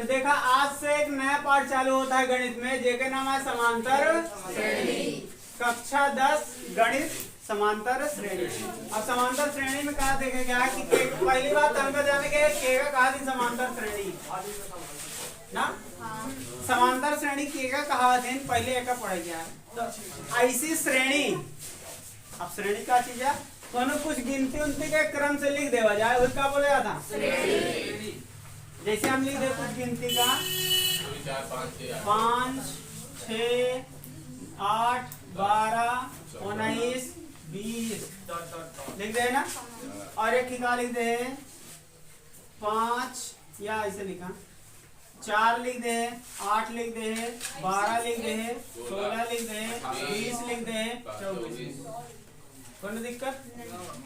तो देखा आज से एक नया पाठ चालू होता है गणित में, जेके नाम है समांतर श्रेणी। कक्षा 10 गणित समांतर श्रेणी। अब समांतर श्रेणी में कहा देखे क्या कि पहली बात हमको जाने के केगा कहा थी समांतर श्रेणी ना। समांतर श्रेणी केगा कहा थी पहले एक पढ़ा गया। तो ऐसी श्रेणी, अब श्रेणी का चीज है तो कुछ गिनती उनती के क्रम से लिख देवा जाए, उसका बोले था श्रेणी। जैसे हम लिख दे कुछ गिनती का 5 6 8 12 19 20 लिख दे ना। और एक का लिख दे 5 या ऐसे लिखा 4 लिख दे, 8 लिख दे, 12 लिख दे, 16 लिख दे, 20 लिख दे, 24। कोई दिक्कत?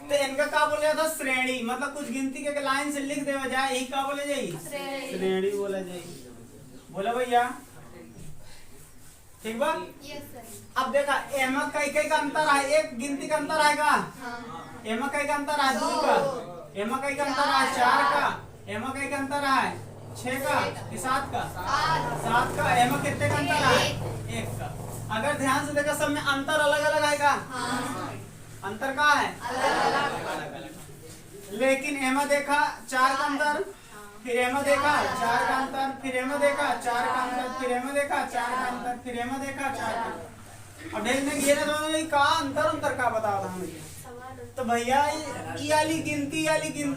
तो इनका क्या बोला था श्रेणी, मतलब कुछ गिनती के लाइन से लिख देवा जाए, यही क्या बोले जाए श्रेणी बोला जाए। बोला भैया ठीक बा। अब देखा एमा कई का अंतर है, एक गिनती का अंतर आएगा। एमा कई का अंतर है 2 का, एमा कई का अंतर है 4 का, एमा कई का अंतर है 6 का कि 7 का, 7 का। एमा कितने का अंतर है 1 का। अगर ध्यान से देखा सब में अंतर अलग अलग आएगा। अंतर का है अलग। लेकिन एमा देखा 4 का अंतर, फिर एमा देखा 4 का अंतर, फिर एमा देखा 4 का अंतर, फिर एमा देखा 4 का अंतर, फिर एमा देखा 4 का अंतर। अब देखने ये ना का अंतर का बताओ था मुझे। तो भैया ये वाली गिनती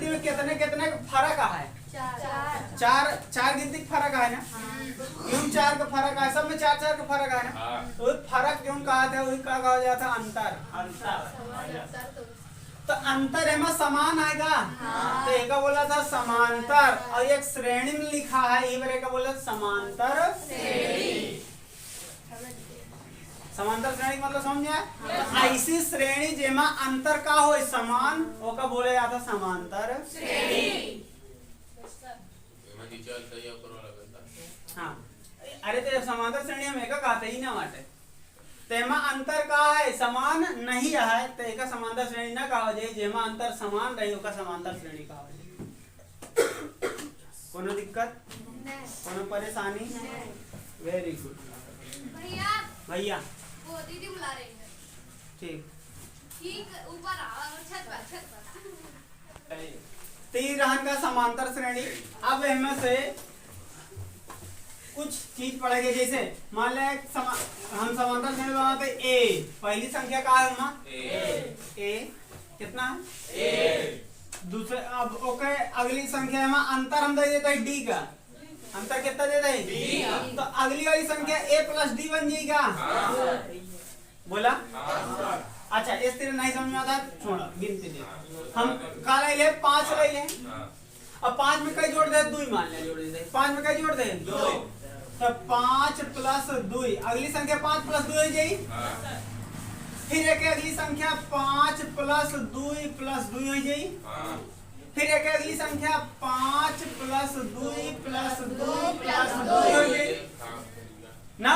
में कितने कितने फर्क है? 4 गिनती का फर्क है ना। क्यों 4 का फर्क है? सब में 4 का फर्क है ना। तो फर्क क्यों कहा था, वही कहा जाता अंतर। तो अंतर में समान आएगा। तो एक बोला था समांतर, और एक श्रेणी में लिखा है ये बार का बोला समांतर श्रेणी। समांतर श्रेणी मतलब समझे? तो ऐसी श्रेणी जेमा अंतर का हो समान, वो का बोले जाता समांतर श्रेणी। हाँ अरे तो समांतर श्रेणी हम एक कहते ही ना बाटे, तेमा अंतर का है समान नहीं है तो एक समांतर श्रेणी ना कहा जाए। जेमा अंतर समान रही ओका समांतर श्रेणी कहा जाए। कोनो दिक्कत कोनो परेशानी? वेरी गुड भैया वो दीदी बुला रही है। ठीक ऊपर आओ छत पर। तीर रहन का समांतर श्रेणी। अब इनमें से कुछ चीज पढ़ेंगे, जैसे मान ले हम समांतर श्रेणी बनाते ए, पहली संख्या का है हम ए कितना है ए। दूसरे अब ओके अगली संख्या में अंतर हम दे देते हैं डी का। अंतर कितना देते हैं डी। तो अगली वाली संख्या ए प्लस डी बन जाएगा। बोला अच्छा इस तरह नहीं समझ में आता छोड़ा गिनती दे। हम का ले ले 5 ले ले। अब 5 में कई जोड़ दे 2 मान ले जोड़ दे। 5 में कई जोड़ दे 2। तो 5 प्लस 2 अगली संख्या 5 प्लस 2 हो जाएगी। फिर एक अगली संख्या 5 प्लस 2 प्लस 2 हो जाएगी। फिर एक अगली संख्या 5 प्लस 2 प्लस 2 प्लस 2 हो जाएगी ना।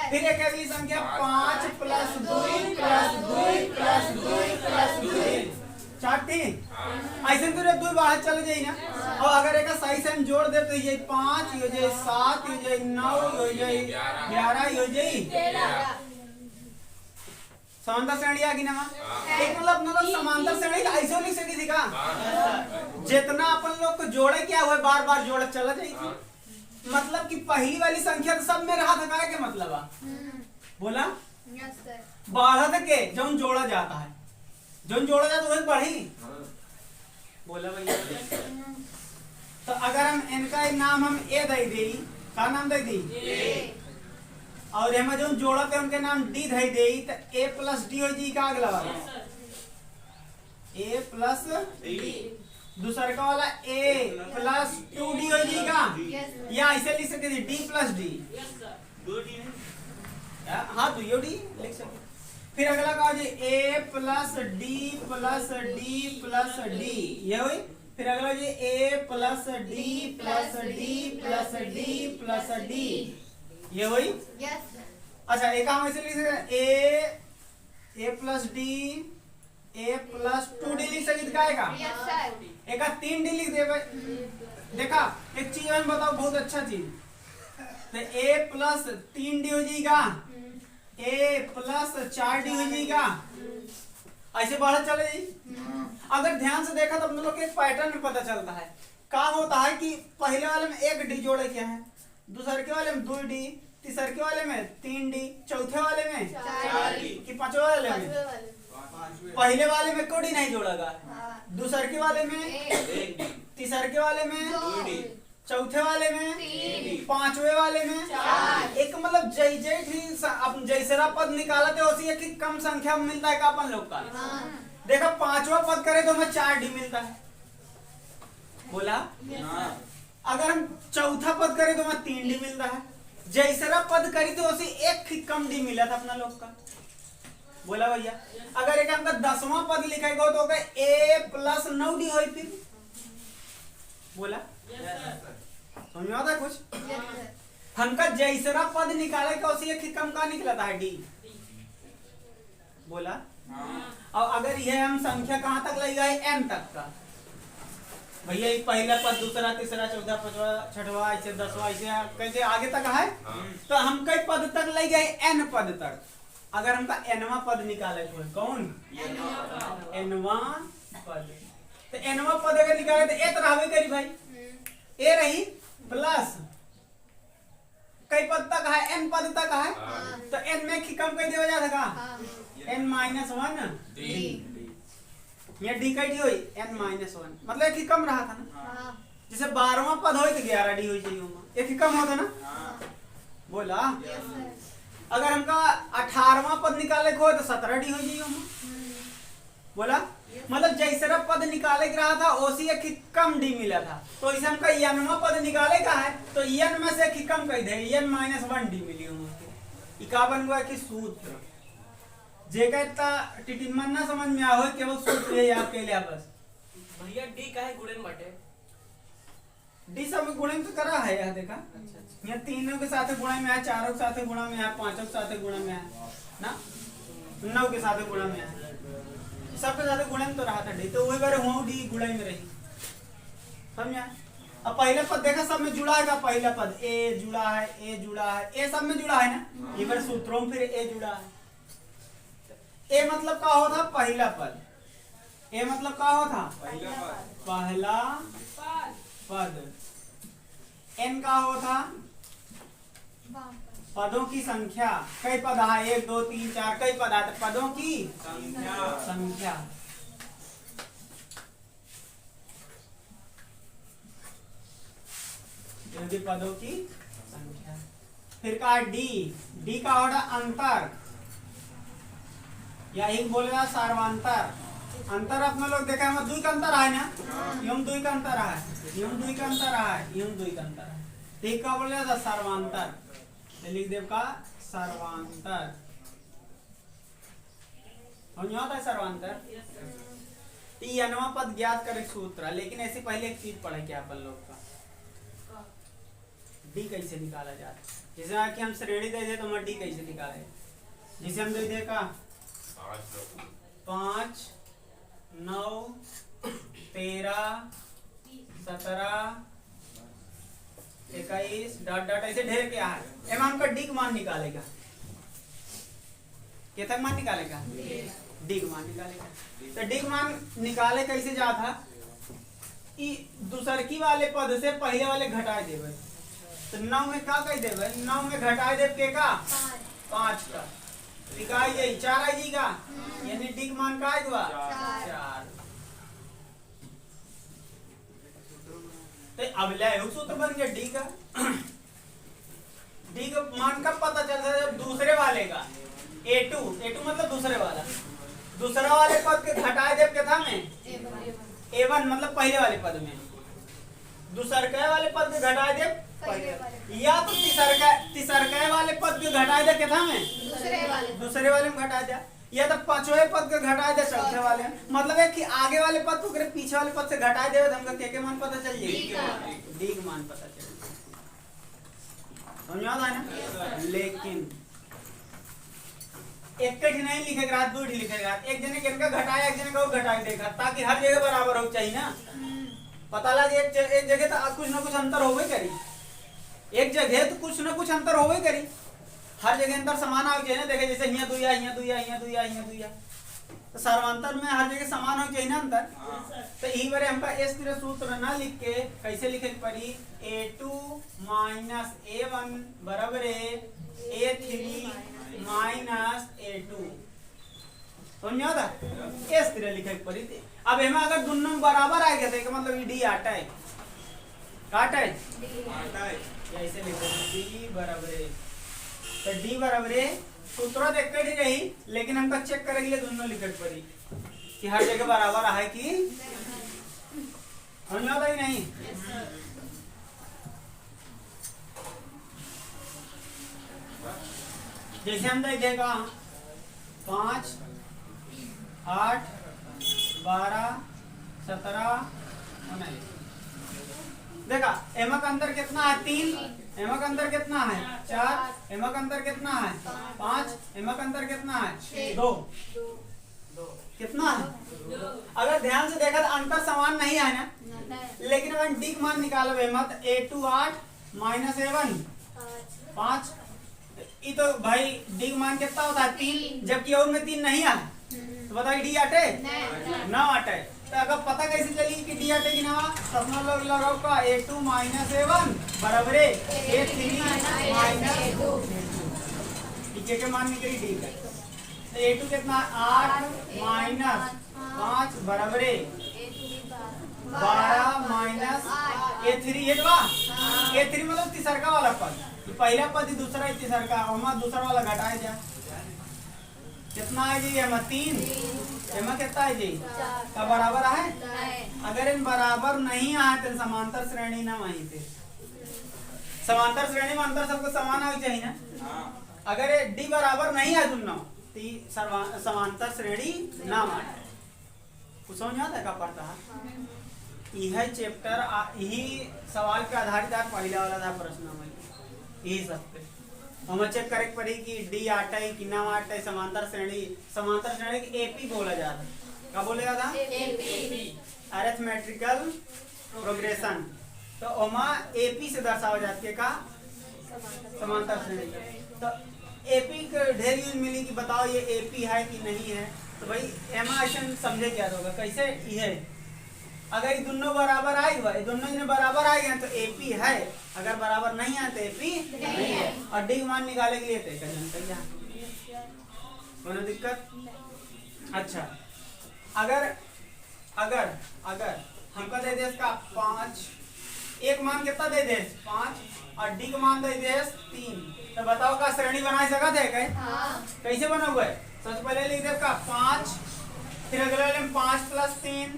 फिर एक अगली संख्या 5 प्लस 2 प्लस 2 प्लस 2 प्लस 2 चाटी ऐसे तो 2 बाहर चले जाए ना। और अगर एक सही से हम जोड़ दे तो ये 5 हो जाए 7 हो जाए 9 हो जाए 11 हो जाए। समांतर श्रेणी आ गई ना। एक मतलब समांतर श्रेणी ऐसे लिख सकी थी का जितना अपन लोग को जोड़े क्या हुआ बार बार जोड़ चला जाएगी। मतलब कि पहली वाली संख्या तो सब में रहा था क्या मतलब बोला बढ़त के जो जोड़ा जाता है, जो जोड़ा जाता है वही बढ़ी। बोला भैया तो अगर हम इनका नाम हम ए दे दी, का नाम दे दी और हम जो जोड़ा थे उनके नाम डी दे दी, तो ए प्लस डी हो जी का अगला वाला ए प्लस डी। दूसरा का वाला ए प्लस 2d हो जाएगा। या ऐसे लिख सकते डी प्लस डी। हाँ तो यो डी लिख सकते। फिर अगला का हो A plus D plus D plus D ये हुई। फिर अगला हो A plus D plus D plus D plus D ये हुई। अच्छा एक हम ऐसे लिख सकते A plus D A plus 2d लिख सकते का एक 3d लिख दे देखा एक चीज मैं बताओ बहुत अच्छा चीज, तो a प्लस 3d हो जाएगा, a प्लस 4d हो जाएगा, ऐसे बढ़ा चले जाए। अगर ध्यान से देखा तो हम लोग के एक पैटर्न में पता चलता है क्या होता है कि पहले वाले में एक डी जोड़े क्या है, दूसरे के वाले में 2d, तीसरे के वाले में 3d, चौथे वाले में 4d कि पांचवे वाले में, पहले वाले में कोई नहीं जोड़ेगा, दूसरे के वाले में, तीसरे के वाले में, चौथे वाले में, पांचवे वाले में, एक मतलब जय जय भी जैसे पद निकाला थे उसी एक कम संख्या में मिलता है का अपन लोग का। देखो पांचवा पद करे तो हमें 4d मिलता है, बोला। अगर हम चौथा पद करें तो हमें 3d मिलता है, जैसा पद करी तो उसी एक ही कम d मिला था अपना लोग का, बोला भैया। अगर एक हमका 10वां पद लिखेगा तो a प्लस 9d हो, फिर बोला समझ में आता है कुछ। हमका जैसा पद निकाले का उसी एक ही कम का निकला था d, बोला। और अगर यह हम संख्या कहां तक ले गए n तक का, भैया पहला पद दूसरा तीसरा चौथा पांचवा छठवा ऐसे 10वां ऐसे कैसे आगे तक है, तो हम कई पद तक ले गए n पद तक। अगर हमका nवां पद निकाले तो कौन nवां पद, तो nवां पद अगर निकाले तो ए तरह करी भाई, ए रही प्लस कई पद तक है, n पद तक है, तो n में की कम कर दिया जाता का n माइनस 1 ये डी कटी हुई n माइनस 1, मतलब एक ही कम रहा था ना। जैसे 12वां पद हो तो 11d हो जाइए, एक ही कम होता ना, बोला। अगर हमका 18वां पद निकाले को तो 17d हो जाइए, बोला। मतलब जैसा पद निकाले के रहा था उसी एक ही कम d मिला था, तो इसे हमका n वां पद निकाले का है तो n में से एक ही कम कर दे, n माइनस 1d मिली हमको। इका बन गया कि सूत्र जे कहता टिटिन ना समझ में आओ केवल सूत्र है यहाँ के लिए बस। भैया डी का है गुणन बटे, डी सब में गुणन तो करा है यहाँ देखा, यहाँ तीनों के साथ गुणा में है, चारों के साथ गुणा में है, पांचों के साथ गुणा में है ना, 9 के साथ गुणा में है, सबके साथ गुणन तो रहा था डी, तो वही बार हुआ डी गुणा में रही, समझा। अब पहला पद देखा सब में जुड़ा है, पहला पद ए जुड़ा है, ए जुड़ा है, ए सब में जुड़ा है ना, ये बार सूत्रों में फिर ए जुड़ा है। ए मतलब क्या होता पहला पद, ए मतलब क्या होता पहला पद, एन का होता पदों की संख्या, कई पद है 1 2 3 4 कई पद है, पदों की संख्या। पदों की संख्या। फिर का डी, डी का होता अंतर या एक बोलेगा सार्वांतर। अंतर अपने लोग देखा है, दुई का अंतर है ना, यूं दुई का अंतर है, यूं दुई का अंतर है, यूं दुई का अंतर है, ठीक का बोलेगा सर्वांतर, लिख देव का सर्वांतर, समझ आता है सर्वांतर। ये नवा पद ज्ञात करे सूत्र, लेकिन ऐसे पहले एक चीज पढ़े क्या अपन लोग का, डी कैसे निकाला जाता है। जैसे कि हम श्रेणी दे दे तो हम डी कैसे निकाले, जैसे हम दे दे का 5 9 13 17 21 डॉट डॉट ऐसे ढेर क्या है, एम हमका डी का मान निकालेगा, क्या तक मान निकालेगा, डी का मान निकालेगा। तो डी का मान निकाले कैसे जाता, दूसरकी वाले पद से पहले वाले घटाए देवे, तो 9 में का कह देवे, 9 में घटाए देव के का 5 का, लिखाई जाई 4 आई जाएगा, यानी डी का मान का आएगा 4। तो अब ले सूत्र बन गया डी का। डी का मान कब पता चलता है, जब दूसरे वाले का a2 मतलब दूसरे वाला, दूसरा वाले पद के घटाए देव के था में a1 मतलब पहले वाले पद में, दूसरे वाले पद के घटाए देव या तो तीसरे वाले पद के घटाए दे के था में दूसरे वाले में घटा दिया, या तो पांचवे पद के घटाए दे चौथे वाले में, मतलब है कि आगे वाले पद को पीछे वाले पद से घटाए दे तो हमको के मान पता चल जाएगा, डी का मान पता चल समझ आता है ना। लेकिन एक नहीं लिखेगा, 2 लिखेगा, एक जने के इनका घटाया एक जने का घटाए देगा, ताकि हर जगह बराबर हो चाहिए ना। पता लगे एक जगह तो कुछ ना कुछ अंतर होवे करी, एक जगह तो कुछ ना कुछ अंतर होवे करी, हर जगह अंतर समान आवे चाहिए ना। देखे जैसे यहाँ दुइया यहाँ दुइया यहाँ दुइया यहाँ दुइया, तो सर्वांतर में हर जगह समान हो चाहिए ना अंतर। तो यही बारे हमका इस तरह सूत्र ना लिख के कैसे लिखे पड़ी, a2 माइनस a1 बराबर है a3 माइनस a2, समझ आता इस तरह लिखे पड़ी थी। अब हमें अगर दोनों बराबर आ गया तो मतलब डी आटा है, काटा है ऐसे लिखे डी बराबर है, तो डी बराबर है सूत्र देख कर ही रही, लेकिन हमका चेक करेंगे दोनों लिखट पड़ी कि हर जगह बराबर है कि समझ में आता ही नहीं। जैसे हम देखेगा 5 8 12 17 19, देखा एमा का अंदर कितना है 3, एमा का अंदर कितना है 4, एमा का अंदर कितना है 5, एमा का अंदर कितना है 2, कितना है। अगर ध्यान से देखा तो अंतर समान नहीं है ना, लेकिन अपन डी का मान निकालो एमा तो a2 8 माइनस a1 5, ये तो भाई डी का मान कितना होता है 3, जबकि और में 3 नहीं है, तो बताइए डी आटे ना आटे। तो अगर पता कैसे चली कि डी आटे की ना, सपना लोग लगाओ का a2 माइनस a1 बराबर है a3 माइनस a2, के मान निकली डी का। तो a2 कितना 8 माइनस 5 बराबर है 12 माइनस a3, ये a3 मतलब तीसरा वाला पद, पहला पद ही दूसरा ही तीसरा, हमारा दूसरा वाला घटाए जा कितना है जी, एमा 3, एमा कितना है जी का बराबर है। अगर इन बराबर नहीं आए तो समांतर श्रेणी ना वहीं पे, समांतर श्रेणी में अंतर सबको समान होना चाहिए ना। अगर ये डी बराबर नहीं है दोनों तो समांतर श्रेणी ना माने, कुछ समझ आता है का पढ़ता है। यह चैप्टर यही सवाल पे आधारित है, पहला वाला था प्रश्न में यही सब पे हम चेक करे पड़ी कि डी आटा है कि ना आटा है। समांतर श्रेणी की एपी बोला जाता है, क्या बोला जाता है अरिथमेटिकल प्रोग्रेशन, तो ओमा एपी से दर्शावा जाती है का समांतर श्रेणी। तो एपी का ढेर यूज मिली कि बताओ ये एपी है कि नहीं है, तो भाई एमा एक्शन समझे क्या होगा कैसे ये, अगर ये दोनों बराबर आए हुआ, ये दोनों ने बराबर आ गए तो एपी है, अगर बराबर नहीं आए तो एपी नहीं है। और डी मान निकाले के लिए तो कोनो दिक्कत। अच्छा अगर अगर अगर हमका दे दे इसका 5, एक मान कितना दे दे 5 और डी का मान दे दे 3, तो बताओ का श्रेणी बना सकते है क्या? कैसे बना हुआ है? सबसे पहले लिख दे का 5, फिर अगले वाले में 5 प्लस 3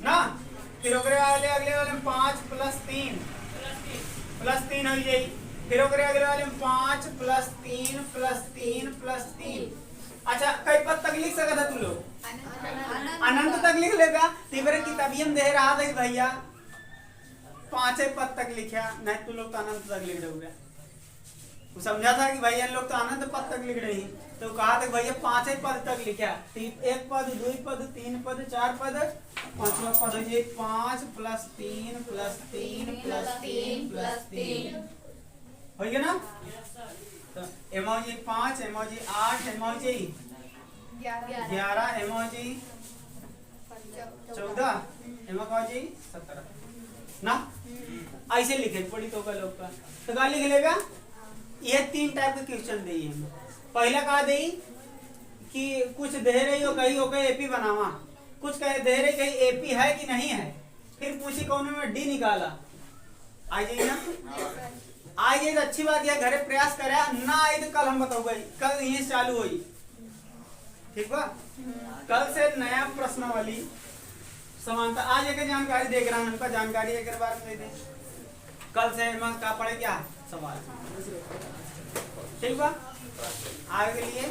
ना, फिर अगले वाले में 5 प्लस 3 हो जाएगी, फिर अगले वाले में 5 प्लस 3 प्लस 3 प्लस 3। अच्छा कई पद तक लिख सकता था तू लोग? अनंत तक लिख लेगा। तीव्र किताबियम दे रहा था भैया 5 पद तक लिखा, नहीं तू लोग तो अनंत तक लिख रहे, वो समझा था कि भैया लोग तो अनंत पद तक लिख रही, तो कहा था भैया 5 पद तक लिखा, 1 पद 2 पद 3 पद 4 पद 5वां पद हो जाए 5 प्लस 3 प्लस 3 प्लस 3 प्लस 3 हो गया ना। तो emoji 5, emoji 8, emoji 11, emoji 14, emoji 17 ना, ऐसे लिखे पड़ी तो लोग का। तो क्या लिख लेगा? ये 3 टाइप के क्वेश्चन दी है। पहला कहा दी कि कुछ दे रही हो कहीं हो कहीं एपी बनावा, कुछ कहे दे रही कहीं एपी है कि नहीं है, फिर पूछी कौन में डी निकाला। आ जाइए ना, आ जाइए तो अच्छी बात है, घरे प्रयास करे ना आई तो कल हम बताऊंगा, कल यही चालू हुई ठीक बा। कल से नया प्रश्नावली समानता आज एक जानकारी देख रहा हूँ, उनका जानकारी एक बार दे दे। कल से हम क्या पढ़े क्या सवाल ठीक बा आगे के लिए